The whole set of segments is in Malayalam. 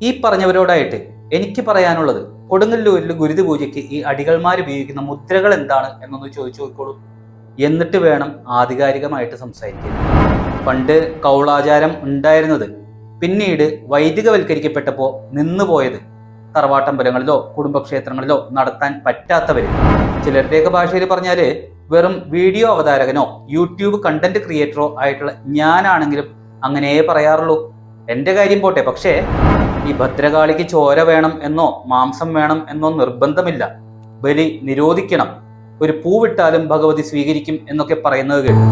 ഈ പറഞ്ഞവരോടായിട്ട് എനിക്ക് പറയാനുള്ളത്, കൊടുങ്ങല്ലൂരിൽ ഗുരുതി പൂജയ്ക്ക് ഈ അടികൾമാർ ഉപയോഗിക്കുന്ന മുദ്രകൾ എന്താണ് എന്നൊന്ന് ചോദിച്ചു നോക്കിക്കോളൂ. എന്നിട്ട് വേണം ആധികാരികമായിട്ട് സംസാരിക്കാൻ. പണ്ട് കൗളാചാരം ഉണ്ടായിരുന്നത് പിന്നീട് വൈദികവൽക്കരിക്കപ്പെട്ടപ്പോൾ നിന്നുപോയത് തറവാട്ടമ്പലങ്ങളിലോ കുടുംബക്ഷേത്രങ്ങളിലോ നടത്താൻ പറ്റാത്തവര്, ചിലരുടെയൊക്കെ ഭാഷയിൽ പറഞ്ഞാല് വെറും വീഡിയോ അവതാരകനോ യൂട്യൂബ് കണ്ടന്റ് ക്രിയേറ്ററോ ആയിട്ടുള്ള ഞാനാണെങ്കിലും അങ്ങനെ പറയാറുള്ളൂ. എൻ്റെ കാര്യം പോട്ടെ, പക്ഷേ ഈ ഭദ്രകാളിക്ക് ചോര വേണം എന്നോ മാംസം വേണം എന്നോ നിർബന്ധമില്ല. ബലി നിരോധിക്കണം, ഒരു പൂവിട്ടാലും ഭഗവതി സ്വീകരിക്കും എന്നൊക്കെ പറയുന്നത് കേട്ടു.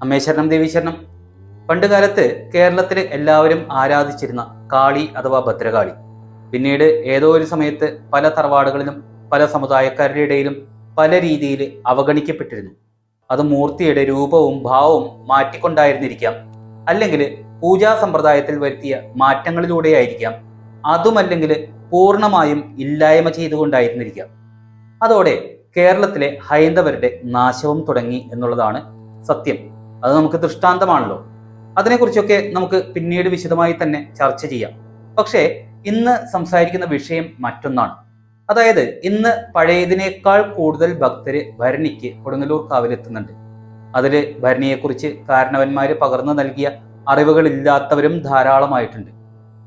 അമ്മേശ്വരണം ദേവീശ്വരണം. പണ്ട് കാലത്ത് കേരളത്തിൽ എല്ലാവരും ആരാധിച്ചിരുന്ന കാളി അഥവാ ഭദ്രകാളി പിന്നീട് ഏതോ ഒരു സമയത്ത് പല തറവാടുകളിലും പല സമുദായക്കാരുടെ ഇടയിലും പല രീതിയിൽ അവഗണിക്കപ്പെട്ടിരുന്നു. അത് മൂർത്തിയുടെ രൂപവും ഭാവവും മാറ്റിക്കൊണ്ടായിരുന്നിരിക്കാം, അല്ലെങ്കിൽ പൂജാ സമ്പ്രദായത്തിൽ വരുത്തിയ മാറ്റങ്ങളിലൂടെയായിരിക്കാം, അതുമല്ലെങ്കിൽ പൂർണ്ണമായും ഇല്ലായ്മ ചെയ്തുകൊണ്ടായിരുന്നിരിക്കാം. അതോടെ കേരളത്തിലെ ഹൈന്ദവരുടെ നാശവും തുടങ്ങി എന്നുള്ളതാണ് സത്യം. അത് നമുക്ക് ദൃഷ്ടാന്തമാണല്ലോ. അതിനെക്കുറിച്ചൊക്കെ നമുക്ക് പിന്നീട് വിശദമായി തന്നെ ചർച്ച ചെയ്യാം. പക്ഷേ ഇന്ന് സംസാരിക്കുന്ന വിഷയം മറ്റൊന്നാണ്. അതായത് ഇന്ന് പഴയതിനേക്കാൾ കൂടുതൽ ഭക്തര് ഭരണിക്ക് കൊടുങ്ങല്ലൂർ കാവിലെത്തുന്നുണ്ട്. അതില് ഭരണിയെക്കുറിച്ച് കാരണവന്മാര് പകർന്നു നൽകിയ അറിവുകളില്ലാത്തവരും ധാരാളമായിട്ടുണ്ട്.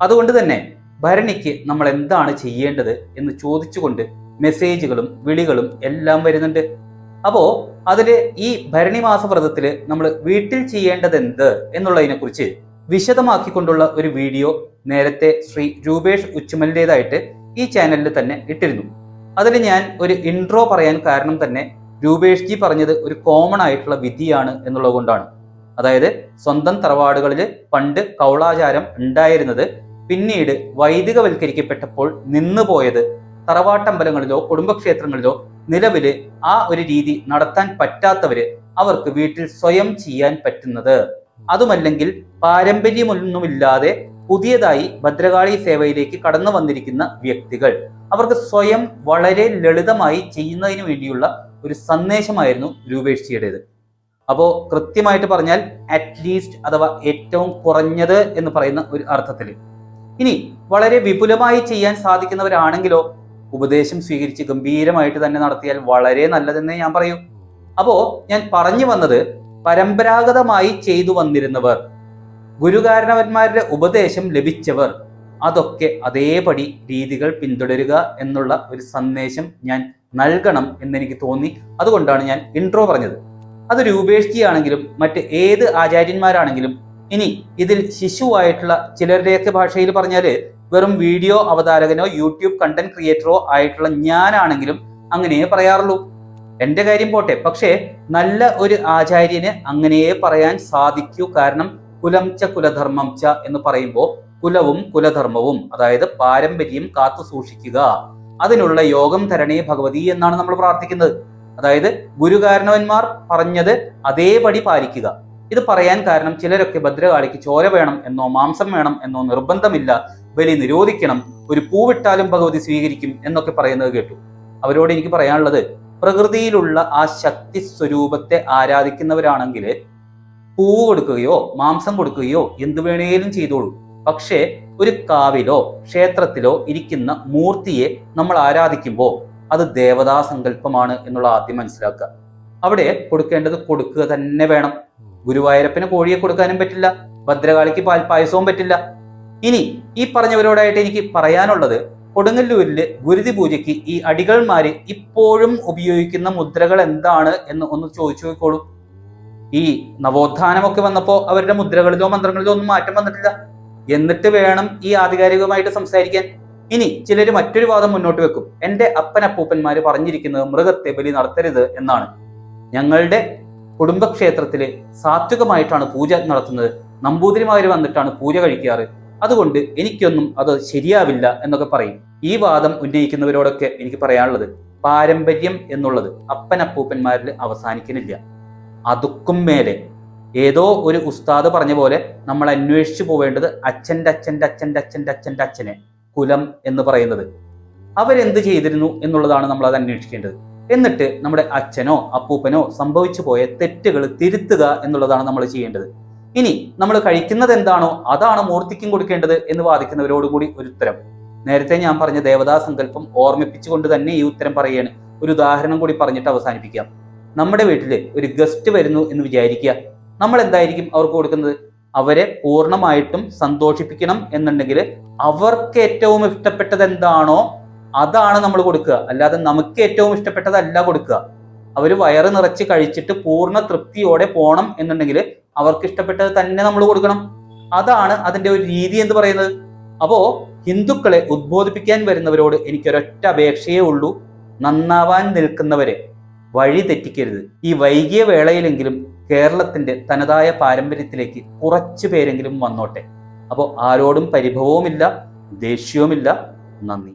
അതുകൊണ്ട് തന്നെ ഭരണിക്ക് നമ്മൾ എന്താണ് ചെയ്യേണ്ടത് എന്ന് ചോദിച്ചുകൊണ്ട് മെസ്സേജുകളും വിളികളും എല്ലാം വരുന്നുണ്ട്. അപ്പോ അതില് ഈ ഭരണി മാസവ്രതത്തില് നമ്മൾ വീട്ടിൽ ചെയ്യേണ്ടത് എന്ത് എന്നുള്ളതിനെ കുറിച്ച് വിശദമാക്കിക്കൊണ്ടുള്ള ഒരു വീഡിയോ നേരത്തെ ശ്രീ രൂപേഷ് ഉച്ചുമലിൻ്റെതായിട്ട് ഈ ചാനലിൽ തന്നെ ഇട്ടിരുന്നു. അതിൽ ഞാൻ ഒരു ഇൻട്രോ പറയാൻ കാരണം തന്നെ രൂപേഷ് ജി പറഞ്ഞത് ഒരു കോമൺ ആയിട്ടുള്ള വിധിയാണ് എന്നുള്ളത് കൊണ്ടാണ്. അതായത് സ്വന്തം തറവാടുകളിൽ പണ്ട് കൗളാചാരം ഉണ്ടായിരുന്നത് പിന്നീട് വൈദികവൽക്കരിക്കപ്പെട്ടപ്പോൾ നിന്നുപോയത് തറവാട്ടമ്പലങ്ങളിലോ കുടുംബക്ഷേത്രങ്ങളിലോ നിലവില് ആ ഒരു രീതി നടത്താൻ പറ്റാത്തവര് അവർക്ക് വീട്ടിൽ സ്വയം ചെയ്യാൻ പറ്റുന്നത്, അതുമല്ലെങ്കിൽ പാരമ്പര്യമൊന്നുമില്ലാതെ പുതിയതായി ഭദ്രകാളി സേവയിലേക്ക് കടന്നു വന്നിരിക്കുന്ന വ്യക്തികൾ അവർക്ക് സ്വയം വളരെ ലളിതമായി ചെയ്യുന്നതിന് വേണ്ടിയുള്ള ഒരു സന്ദേശമായിരുന്നു രൂപേഷ് ജിയുടേത്. അപ്പോൾ കൃത്യമായിട്ട് പറഞ്ഞാൽ അറ്റ്ലീസ്റ്റ് അഥവാ ഏറ്റവും കുറഞ്ഞത് എന്ന് പറയുന്ന ഒരു അർത്ഥത്തിൽ. ഇനി വളരെ വിപുലമായി ചെയ്യാൻ സാധിക്കുന്നവരാണെങ്കിലോ ഉപദേശം സ്വീകരിച്ച് ഗംഭീരമായിട്ട് തന്നെ നടത്തിയാൽ വളരെ നല്ലതെന്നേ ഞാൻ പറയൂ. അപ്പോ ഞാൻ പറഞ്ഞു വന്നത്, പരമ്പരാഗതമായി ചെയ്തു വന്നിരുന്നവർ, ഗുരുകാരണവന്മാരുടെ ഉപദേശം ലഭിച്ചവർ, അതൊക്കെ അതേപടി രീതികൾ പിന്തുടരുക എന്നുള്ള ഒരു സന്ദേശം ഞാൻ നൽകണം എന്നെനിക്ക് തോന്നി. അതുകൊണ്ടാണ് ഞാൻ ഇൻട്രോ പറഞ്ഞത്. അത് രൂപേഷ് ജി ആണെങ്കിലും മറ്റ് ഏത് ആചാര്യന്മാരാണെങ്കിലും, ഇനി ഇതിൽ ശിശുവായിട്ടുള്ള ചിലരുടെയൊക്കെ ഭാഷയിൽ പറഞ്ഞാല് വെറും വീഡിയോ അവതാരകനോ യൂട്യൂബ് കണ്ടന്റ് ക്രിയേറ്ററോ ആയിട്ടുള്ള ഞാനാണെങ്കിലും അങ്ങനെയേ പറയാറുള്ളൂ. എൻ്റെ കാര്യം പോട്ടെ, പക്ഷേ നല്ല ഒരു ആചാര്യന് അങ്ങനെയേ പറയാൻ സാധിക്കൂ. കാരണം കുലം ച കുലധർമ്മം ച എന്ന് പറയുമ്പോൾ കുലവും കുലധർമ്മവും, അതായത് പാരമ്പര്യം കാത്തു സൂക്ഷിക്കുക, അതിനുള്ള യോഗം തരണേ ഭഗവതി എന്നാണ് നമ്മൾ പ്രാർത്ഥിക്കുന്നത്. അതായത് ഗുരുകാരണവന്മാർ പറഞ്ഞത് അതേപടി പാലിക്കുക. ഇത് പറയാൻ കാരണം ചിലരൊക്കെ ഭദ്രകാളിക്ക് ചോര വേണം എന്നോ മാംസം വേണം എന്നോ നിർബന്ധമില്ല, ബലി നിരോധിക്കണം, ഒരു പൂവിട്ടാലും ഭഗവതി സ്വീകരിക്കും എന്നൊക്കെ പറയുന്നത് കേട്ടു. അവരോട് എനിക്ക് പറയാനുള്ളത്, പ്രകൃതിയിലുള്ള ആ ശക്തി സ്വരൂപത്തെ ആരാധിക്കുന്നവരാണെങ്കിൽ പൂവ് കൊടുക്കുകയോ മാംസം കൊടുക്കുകയോ എന്തു വേണേലും ചെയ്തോളൂ. പക്ഷേ ഒരു കാവിലോ ക്ഷേത്രത്തിലോ ഇരിക്കുന്ന മൂർത്തിയെ നമ്മൾ ആരാധിക്കുമ്പോൾ അത് ദേവതാ സങ്കല്പമാണ് എന്നുള്ള ആദ്യം മനസ്സിലാക്കുക. അവിടെ കൊടുക്കേണ്ടത് കൊടുക്കുക തന്നെ വേണം. ഗുരുവായൂരപ്പന് കോഴിയെ കൊടുക്കാനും പറ്റില്ല, ഭദ്രകാളിക്ക് പാൽപ്പായസവും പറ്റില്ല. ഇനി ഈ പറഞ്ഞവരോടായിട്ട് എനിക്ക് പറയാനുള്ളത്, കൊടുങ്ങല്ലൂരില് ഗുരുതി പൂജയ്ക്ക് ഈ അടികൾമാര് ഇപ്പോഴും ഉപയോഗിക്കുന്ന മുദ്രകൾ എന്താണ് എന്ന് ഒന്ന് ചോദിച്ചു നോക്കിക്കോളൂ. ഈ നവോത്ഥാനമൊക്കെ വന്നപ്പോ അവരുടെ മുദ്രകളിലോ മന്ത്രങ്ങളിലോ ഒന്നും മാറ്റം വന്നിട്ടില്ല. എന്നിട്ട് വേണം ഈ ആധികാരികമായിട്ട് സംസാരിക്കാൻ. ഇനി ചിലര് മറ്റൊരു വാദം മുന്നോട്ട് വെക്കും, എന്റെ അപ്പനപ്പൂപ്പന്മാര് പറഞ്ഞിരിക്കുന്നത് മൃഗത്തെ ബലി നടത്തരുത് എന്നാണ്. ഞങ്ങളുടെ കുടുംബക്ഷേത്രത്തില് സാത്വികമായിട്ടാണ് പൂജ നടത്തുന്നത്, നമ്പൂതിരിമാര് വന്നിട്ടാണ് പൂജ കഴിക്കാറ്, അതുകൊണ്ട് എനിക്കൊന്നും അത് ശരിയാവില്ല എന്നൊക്കെ പറയും. ഈ വാദം ഉന്നയിക്കുന്നവരോടൊക്കെ എനിക്ക് പറയാനുള്ളത്, പാരമ്പര്യം എന്നുള്ളത് അപ്പനപ്പൂപ്പന്മാരിൽ അവസാനിക്കുന്നില്ല. അതുക്കും മേലെ ഏതോ ഒരു ഉസ്താദ് പറഞ്ഞ പോലെ നമ്മൾ അന്വേഷിച്ചു പോവേണ്ടത് അച്ഛൻ്റെ അച്ഛൻ്റെ അച്ഛൻ്റെ അച്ഛൻ്റെ അച്ഛൻ്റെ അച്ഛനെ, കുലം എന്ന് പറയുന്നത് അവരെന്ത് ചെയ്തിരുന്നു എന്നുള്ളതാണ് നമ്മൾ അത് അന്വേഷിക്കേണ്ടത്. എന്നിട്ട് നമ്മുടെ അച്ഛനോ അപ്പൂപ്പനോ സംഭവിച്ചു പോയ തെറ്റുകൾ തിരുത്തുക എന്നുള്ളതാണ് നമ്മൾ ചെയ്യേണ്ടത്. ഇനി നമ്മൾ കഴിക്കുന്നത് എന്താണോ അതാണ് മൂർത്തിക്കും കൊടുക്കേണ്ടത് എന്ന് വാദിക്കുന്നവരോടുകൂടി ഒരു ഉത്തരം. നേരത്തെ ഞാൻ പറഞ്ഞ ദേവതാ സങ്കല്പം ഓർമ്മിപ്പിച്ചുകൊണ്ട് തന്നെ ഈ ഉത്തരം പറയുകയാണ്. ഒരു ഉദാഹരണം കൂടി പറഞ്ഞിട്ട് അവസാനിപ്പിക്കാം. നമ്മുടെ വീട്ടിൽ ഒരു ഗസ്റ്റ് വരുന്നു എന്ന് വിചാരിക്കുക. നമ്മൾ എന്തായിരിക്കും അവർക്ക് കൊടുക്കുന്നത്? അവരെ പൂർണ്ണമായിട്ടും സന്തോഷിപ്പിക്കണം എന്നുണ്ടെങ്കിൽ അവർക്ക് ഏറ്റവും ഇഷ്ടപ്പെട്ടത് എന്താണോ അതാണ് നമ്മൾ കൊടുക്കുക. അല്ലാതെ നമുക്ക് ഏറ്റവും ഇഷ്ടപ്പെട്ടതല്ല കൊടുക്കുക. അവർ വയറ് നിറച്ച് കഴിച്ചിട്ട് പൂർണ്ണ തൃപ്തിയോടെ പോണം എന്നുണ്ടെങ്കിൽ അവർക്ക് ഇഷ്ടപ്പെട്ടത് തന്നെ നമ്മൾ കൊടുക്കണം. അതാണ് അതിന്റെ ഒരു രീതി എന്ന് പറയുന്നത്. അപ്പോ ഹിന്ദുക്കളെ ഉദ്ബോധിപ്പിക്കാൻ വരുന്നവരോട് എനിക്കൊരൊറ്റ അപേക്ഷയേ ഉള്ളൂ. നന്നാവാൻ നിൽക്കുന്നവരെ വഴി തെറ്റിക്കരുത്. ഈ വൈകിയ വേളയിലെങ്കിലും കേരളത്തിന്റെ തനതായ പാരമ്പര്യത്തിലേക്ക് കുറച്ചു പേരെങ്കിലും വന്നോട്ടെ. അപ്പോൾ ആരോടും പരിഭവവുമില്ല, ദേഷ്യവുമില്ല. നന്ദി.